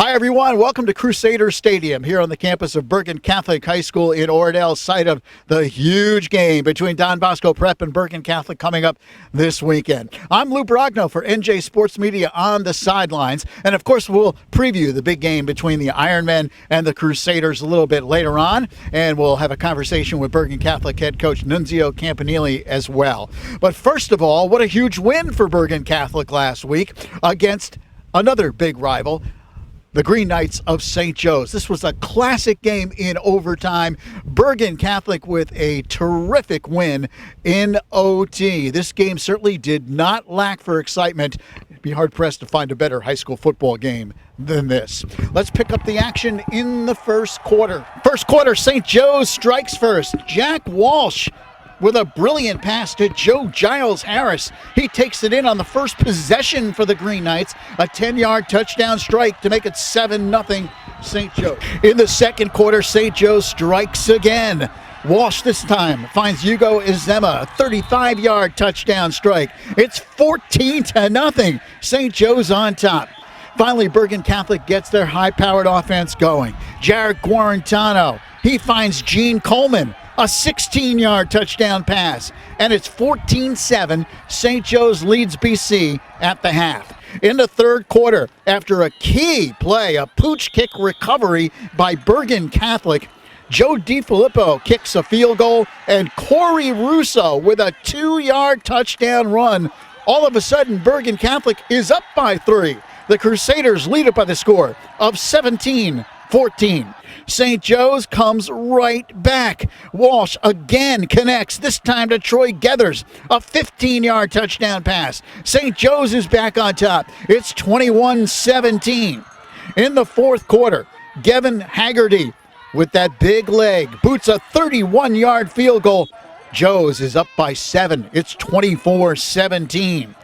Hi, everyone. Welcome to Crusader Stadium here on the campus of Bergen Catholic High School in Oradell, site of the huge game between Don Bosco Prep and Bergen Catholic coming up this weekend. I'm Lou Brogno for NJ Sports Media on the Sidelines. And, of course, we'll preview the big game between the Ironmen and the Crusaders a little bit later on. And we'll have a conversation with Bergen Catholic head coach Nunzio Campanile as well. But first of all, what a huge win for Bergen Catholic last week against another big rival, the Green Knights of St. Joe's. This was a classic game in overtime. Bergen Catholic with a terrific win in OT. This game certainly did not lack for excitement. It'd be hard-pressed to find a better high school football game than this. Let's pick up the action in the first quarter. First quarter, St. Joe's strikes first. Jack Walsh with a brilliant pass to Joe Giles Harris. He takes it in on the first possession for the Green Knights. A 10-yard touchdown strike to make it 7-0 St. Joe. In the second quarter, St. Joe strikes again. Walsh this time finds Hugo Izema, a 35-yard touchdown strike. It's 14-0. St. Joe's on top. Finally, Bergen Catholic gets their high-powered offense going. Jared Guarantano, he finds Gene Coleman, a 16-yard touchdown pass, and it's 14-7. St. Joe's leads BC at the half. In the third quarter, after a key play, a pooch kick recovery by Bergen Catholic, Joe DiFilippo kicks a field goal, and Corey Russo with a 2-yard touchdown run. All of a sudden, Bergen Catholic is up by 3. The Crusaders lead it by the score of 17-14. St. Joe's comes right back. Walsh again connects, this time to Troy Gethers, a 15-yard touchdown pass. St. Joe's is back on top. It's 21-17. In the fourth quarter, Gavin Haggerty with that big leg boots a 31-yard field goal. Joe's is up by 7. It's 24-17.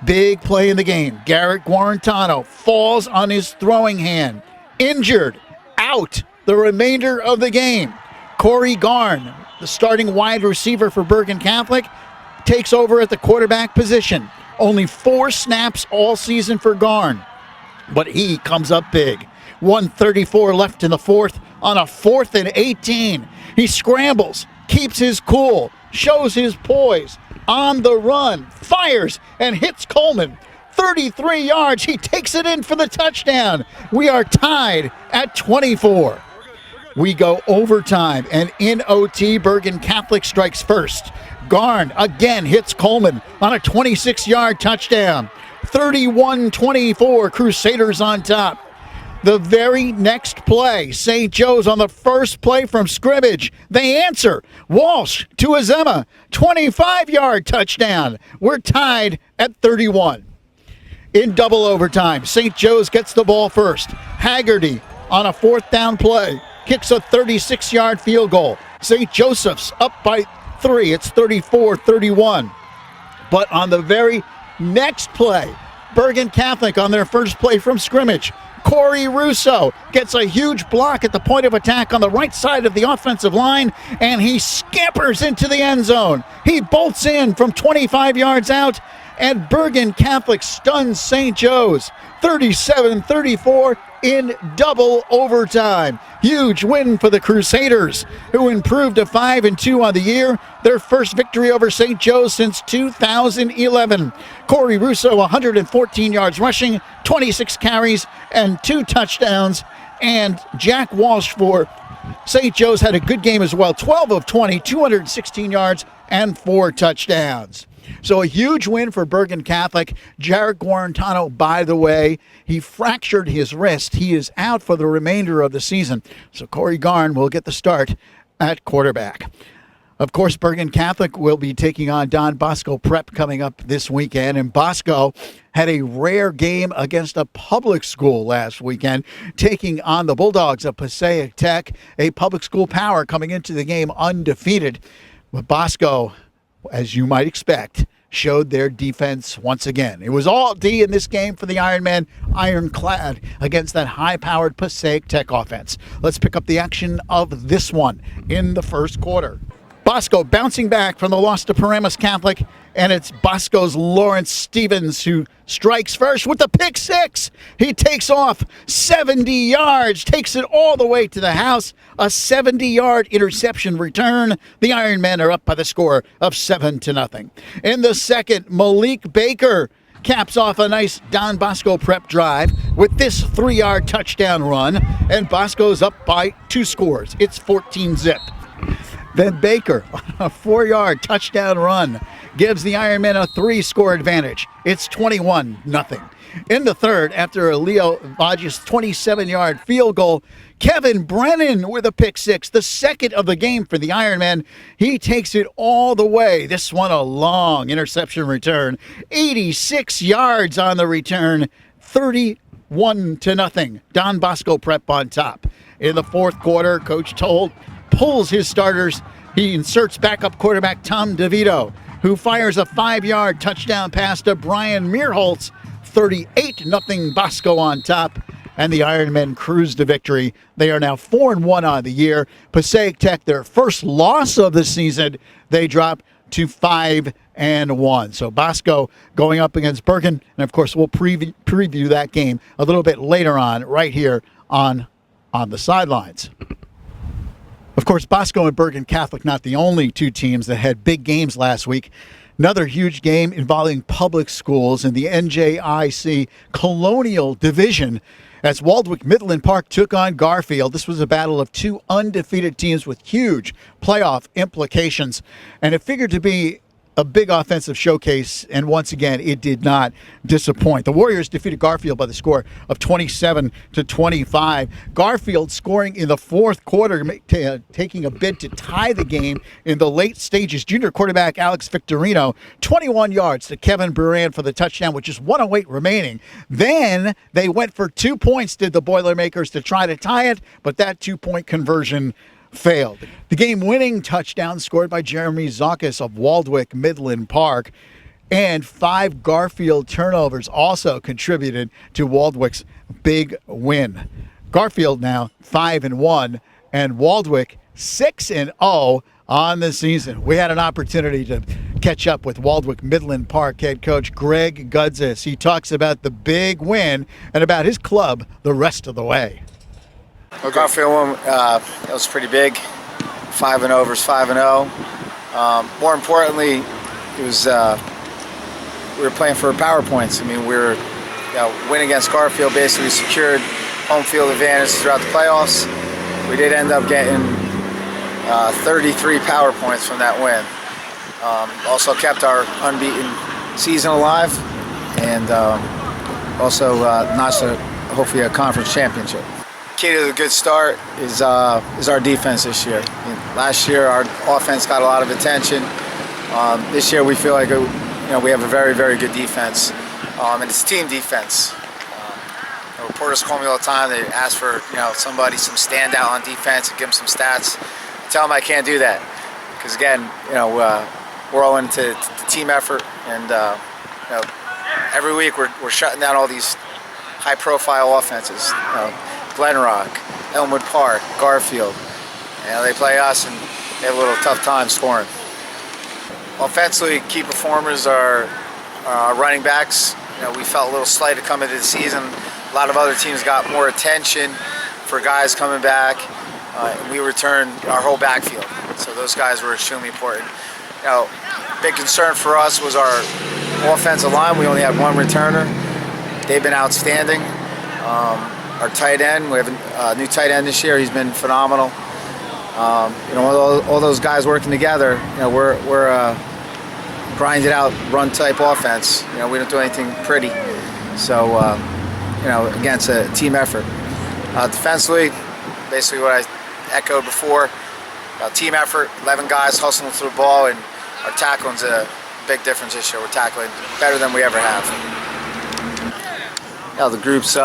Big play in the game. Garrett Guarantano falls on his throwing hand. Injured. Out the remainder of the game. Corey Garn, the starting wide receiver for Bergen Catholic, takes over at the quarterback position. Only 4 snaps all season for Garn, but he comes up big. 1:34 left in the fourth on a 4th and 18. He scrambles, keeps his cool, shows his poise, on the run, fires, and hits Coleman. 33 yards, he takes it in for the touchdown. We are tied at 24. We go overtime, and in OT, Bergen Catholic strikes first. Garn again hits Coleman on a 26-yard touchdown. 31-24, Crusaders on top. The very next play, St. Joe's on the first play from scrimmage. They answer. Walsh to Izema, 25-yard touchdown. We're tied at 31. In double overtime, St. Joe's gets the ball first. Haggerty on a 4th down play kicks a 36-yard field goal. St. Joseph's up by 3. It's 34-31. But on the very next play, Bergen Catholic on their first play from scrimmage, Corey Russo gets a huge block at the point of attack on the right side of the offensive line, and he scampers into the end zone. He bolts in from 25 yards out, and Bergen Catholic stuns St. Joe's 37-34 in double overtime. Huge win for the Crusaders, who improved to 5-2 on the year, their first victory over St. Joe's since 2011. Corey Russo, 114 yards rushing, 26 carries, and 2 touchdowns. And Jack Walsh for St. Joe's had a good game as well, 12 of 20, 216 yards, and 4 touchdowns. So a huge win for Bergen Catholic. Jared Guarantano, by the way, he fractured his wrist. He is out for the remainder of the season. So Corey Garn will get the start at quarterback. Of course, Bergen Catholic will be taking on Don Bosco Prep coming up this weekend. And Bosco had a rare game against a public school last weekend, taking on the Bulldogs of Passaic Tech, a public school power coming into the game undefeated. But Bosco, as you might expect, showed their defense once again. It was all D in this game for the Ironmen, ironclad against that high-powered Passaic Tech offense. Let's pick up the action of this one in the first quarter. Bosco bouncing back from the loss to Paramus Catholic, and it's Bosco's Lawrence Stevens who strikes first with the pick six. He takes off 70 yards, takes it all the way to the house. A 70-yard interception return. The Ironmen are up by the score of 7-0. In the second, Malik Baker caps off a nice Don Bosco prep drive with this 3-yard touchdown run, and Bosco's up by 2 scores. It's 14-0. Then Baker, on a 4-yard touchdown run, gives the Ironmen a 3-score advantage. It's 21-0. In the third, after a Leo Vadges 27-yard field goal, Kevin Brennan with a pick six, the second of the game for the Ironmen. He takes it all the way. This one a long interception return. 86 yards on the return. 31-0. Don Bosco prep on top. In the fourth quarter, Coach Toll pulls his starters. He inserts backup quarterback Tom DeVito, who fires a 5-yard touchdown pass to Brian Meerholtz. 38-0 Bosco on top, and the Ironmen cruise to victory. They are now 4-1 on the year. Passaic Tech, their first loss of the season, they drop to 5-1. So Bosco going up against Bergen, and of course we'll preview that game a little bit later on right here on the sidelines. Of course, Bosco and Bergen Catholic not the only 2 teams that had big games last week. Another huge game involving public schools in the NJIC Colonial Division as Waldwick Midland Park took on Garfield. This was a battle of 2 undefeated teams with huge playoff implications, and it figured to be a big offensive showcase, and once again, it did not disappoint. The Warriors defeated Garfield by the score of 27-25. Garfield scoring in the fourth quarter, taking a bid to tie the game in the late stages. Junior quarterback Alex Victorino, 21 yards to Kevin Buran for the touchdown, with just 1:08 remaining. Then they went for 2 points, did the Boilermakers, to try to tie it, but that 2-point conversion failed. The game-winning touchdown scored by Jeremy Zaukas of Waldwick Midland Park, and 5 Garfield turnovers also contributed to Waldwick's big win. Garfield now 5-1, and Waldwick 6-0 on the season. We had an opportunity to catch up with Waldwick Midland Park head coach Greg Gudzis. He talks about the big win and about his club the rest of the way. Okay. Garfield won, that was pretty big. 5-0 versus 5-0. More importantly, it was we were playing for power points. I mean, we were win against Garfield basically secured home field advantage throughout the playoffs. We did end up getting 33 power points from that win. Also kept our unbeaten season alive, and also notched hopefully a conference championship. Key to the good start is our defense this year. Last year our offense got a lot of attention. This year we feel like we have a very, very good defense, and it's team defense. Reporters call me all the time. They ask for somebody, some standout on defense, and give them some stats. I tell them I can't do that because again, we're all into the team effort, and every week we're shutting down all these high-profile offenses. Glen Rock, Elmwood Park, Garfield. They play us and they have a little tough time scoring. Offensively, key performers are running backs. We felt a little slight to come into the season. A lot of other teams got more attention for guys coming back. And we returned our whole backfield. So those guys were extremely important. Big concern for us was our offensive line. We only had 1 returner. They've been outstanding. Our tight end, we have a new tight end this year. He's been phenomenal. All those guys working together. We're grinded out run type offense. We don't do anything pretty. So again, it's a team effort. Defensively, basically what I echoed before. Team effort. 11 guys hustling through the ball, and our tackling's a big difference this year. We're tackling better than we ever have. The group's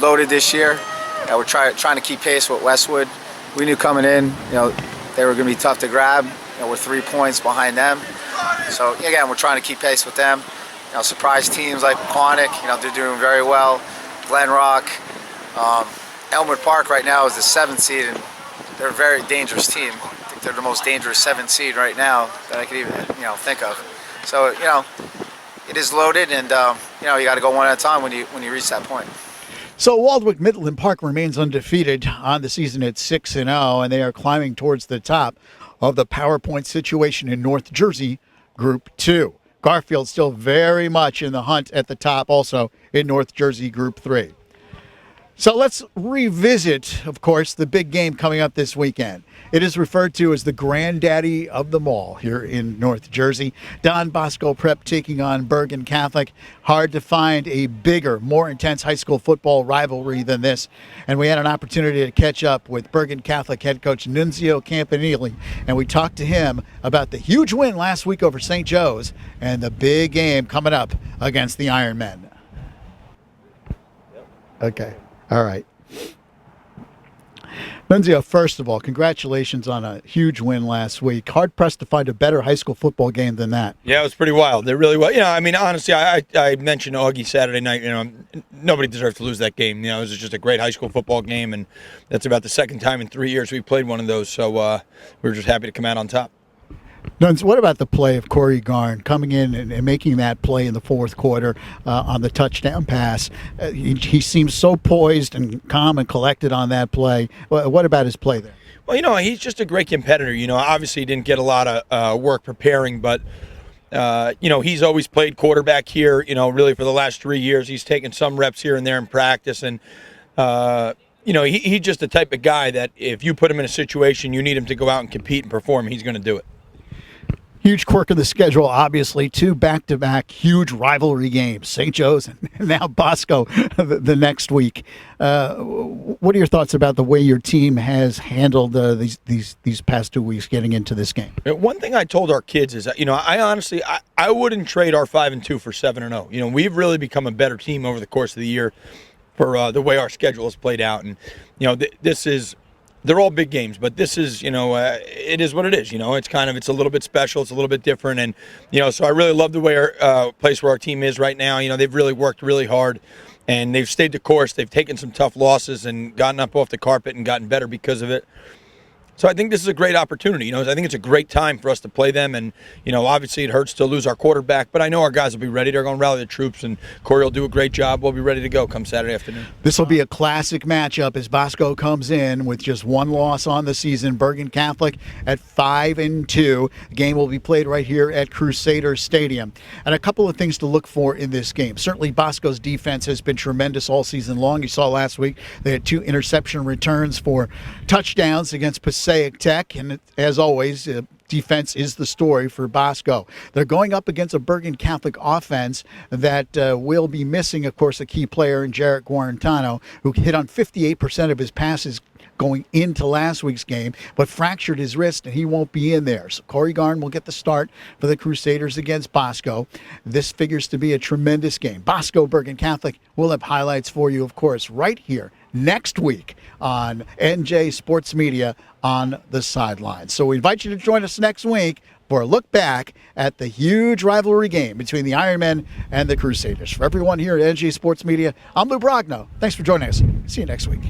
loaded this year. We're trying to keep pace with Westwood. We knew coming in, they were going to be tough to grab. We're 3 points behind them. So again, we're trying to keep pace with them. Surprise teams like Quantic, they're doing very well. Glen Rock, Elmwood Park right now is the 7th seed, and they're a very dangerous team. they're the most dangerous 7 seed right now that I could even think of. So it is loaded, and you got to go one at a time when you reach that point. So Waldwick Midland Park remains undefeated on the season at 6-0, and they are climbing towards the top of the PowerPoint situation in North Jersey, Group 2. Garfield still very much in the hunt at the top, also in North Jersey, Group 3. So let's revisit, of course, the big game coming up this weekend. It is referred to as the granddaddy of them all here in North Jersey. Don Bosco Prep taking on Bergen Catholic. Hard to find a bigger, more intense high school football rivalry than this. And we had an opportunity to catch up with Bergen Catholic head coach Nunzio Campanile, and we talked to him about the huge win last week over St. Joe's and the big game coming up against the Ironmen. Okay. All right. Nunzio, first of all, congratulations on a huge win last week. Hard pressed to find a better high school football game than that. Yeah, it was pretty wild. It really was. Honestly, I mentioned Augie Saturday night. Nobody deserved to lose that game. It was just a great high school football game, and that's about the second time in 3 years we've played one of those. So we were just happy to come out on top. Nuns, what about the play of Corey Garn coming in and making that play in the fourth quarter on the touchdown pass? He seems so poised and calm and collected on that play. What about his play there? Well, he's just a great competitor. Obviously he didn't get a lot of work preparing, but he's always played quarterback here. Really for the last 3 years, he's taken some reps here and there in practice, and he's just the type of guy that if you put him in a situation you need him to go out and compete and perform, he's going to do it. Huge quirk of the schedule, obviously. 2 back-to-back huge rivalry games. St. Joe's and now Bosco the next week. What are your thoughts about the way your team has handled these past 2 weeks getting into this game? One thing I told our kids is that, I honestly wouldn't trade our 5-2 for 7-0. We've really become a better team over the course of the year for the way our schedule has played out. And, this is... They're all big games, but this is, it is what it is. It's a little bit special. It's a little bit different. And, so I really love the way our place where our team is right now. They've really worked really hard, and they've stayed the course. They've taken some tough losses and gotten up off the carpet and gotten better because of it. So I think this is a great opportunity. I think it's a great time for us to play them. And, obviously it hurts to lose our quarterback, but I know our guys will be ready. They're going to rally the troops, and Corey will do a great job. We'll be ready to go come Saturday afternoon. This will be a classic matchup as Bosco comes in with just 1 loss on the season. Bergen Catholic at 5-2. The game will be played right here at Crusader Stadium. And a couple of things to look for in this game. Certainly Bosco's defense has been tremendous all season long. You saw last week they had 2 interception returns for touchdowns against Passaic Tech, and as always, defense is the story for Bosco. They're going up against a Bergen Catholic offense that will be missing, of course, a key player in Jarrett Guarantano, who hit on 58% of his passes going into last week's game, but fractured his wrist and he won't be in there. So Corey Garn will get the start for the Crusaders against Bosco. This figures to be a tremendous game. Bosco Bergen Catholic will have highlights for you, of course, right here next week on NJ Sports Media on the Sidelines. So we invite you to join us next week for a look back at the huge rivalry game between the Ironmen and the Crusaders. For everyone here at NJ Sports Media, I'm Lou Brogno. Thanks for joining us. See you next week.